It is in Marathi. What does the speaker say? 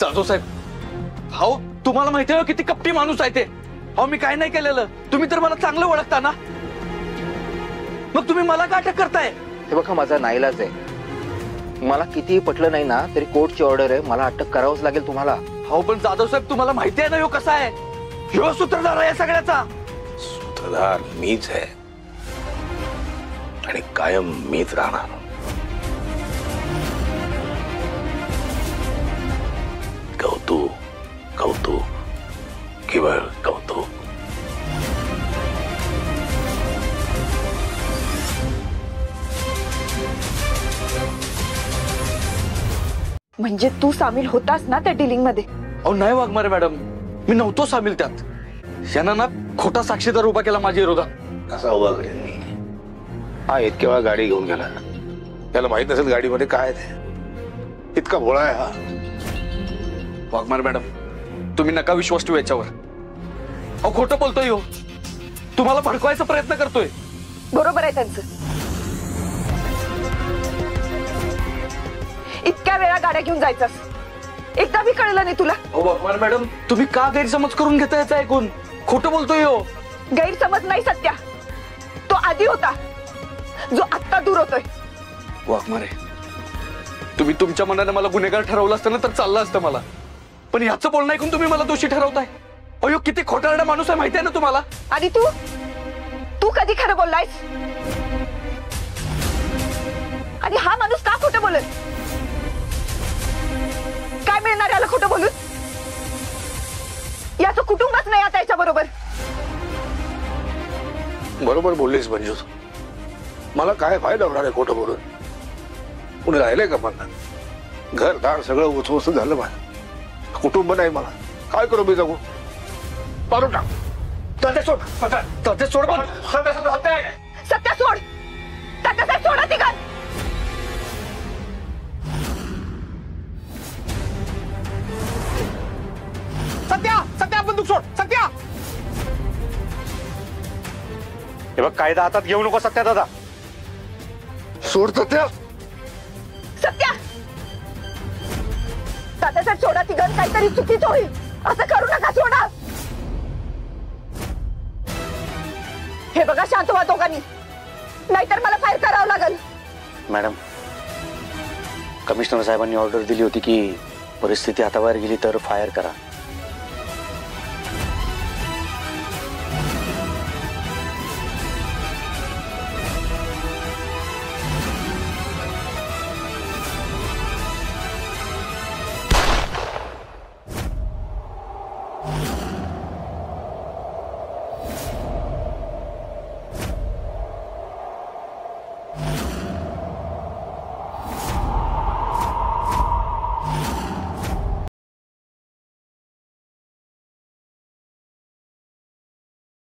जाधव साहेब, हो तुम्हाला माहिती आहे किती कपटी माणूस आहे ते. हो मी काय नाही केलेलं, तुम्ही तर मला चांगलं ओळखता ना, मग तुम्ही मला का अटक करताय? हे बघा माझा नाईलाज आहे, मला कितीही पटलं नाही ना तरी कोर्टची ऑर्डर आहे, मला अटक करावंच लागेल तुम्हाला. हो पण जाधव साहेब तुम्हाला माहिती आहे ना ह्यो कसा आहे, ह्यो सूत्रधार आहे सगळ्याचा. सूत्रधार मीच आहे आणि कायम मीच राहणार. कौतुक कौतुक केवळ कौतुक. म्हणजे तू सामील होतास ना त्या डीलिंग मध्ये? अहो नाही वाघमारे मॅडम, मी नव्हतो सामील त्यात. यांना ना खोटा साक्षीदार उभा केला माझ्या विरोधात. कसा उभा करेल मी? हा इतक्या वेळा गाडी घेऊन गेला, त्याला माहित नसेल गाडीमध्ये काय ते. इतका भोळा आहे हा. वाघमारे मॅडम तुम्ही नका विश्वास ठेवू याच्यावर. अहो खोटं बोलतोय हो, तुम्हाला भडकवायचा प्रयत्न करतोय. बरोबर आहे त्यांचं. इतक्या वेळा गाड्या घेऊन जायचास, एकदा बी कळलं नाही तुला? अहो वाघमारे मॅडम तुम्ही का गैरसमज करून घेता याचा ऐकून? खोटं बोलतोय हो. गैरसमज नाही सत्या, तो आधी होता जो आत्ता दूर होतोय. वाघमारे तुम्ही तुमच्या मनाने मला गुन्हेगार ठरवलं असतं ना तर चाललं असतं मला, पण याचं बोलणं ऐकून तुम्ही मला दोषी ठरवताय. अयो किती खोटारडा माणूस आहे माहिती आहे ना तुम्हाला. आणि तू तू कधी खरं बोललायस? आणि हा माणूस का खोटं बोलत? काय मिळणार याला खोटं बोलून? याचं कुटुंबच नाही आता याच्या बरोबर. बरोबर बोललीस मंजू, मला काय फायदा होणार आहे खोटं बोलून? कुणी राहिलंय का मला? घरदार सगळं उचवच झालं, मला कुटुंब नाही. मला काय करू मी? जगू मारून टाक. तात्या सोड, तात्या सोड. सत्या सोड, तात्यासाहेब सोडा ती गन. सत्या सत्या बंदूक सोड. सत्या हे बघ कायदा हातात घेऊ नको सत्या दादा. सोड सत्या. सत्या तात्यासाहेब सोडा ती गन, काहीतरी चुकीचं होईल. असं करू नका, सोडा. हे बघा शांत व्हा दोघांनी, नाहीतर मला फायर करावं लागेल. मॅडम कमिशनर साहेबांनी ऑर्डर दिली होती की परिस्थिती हाताबाहेर गेली तर फायर करा.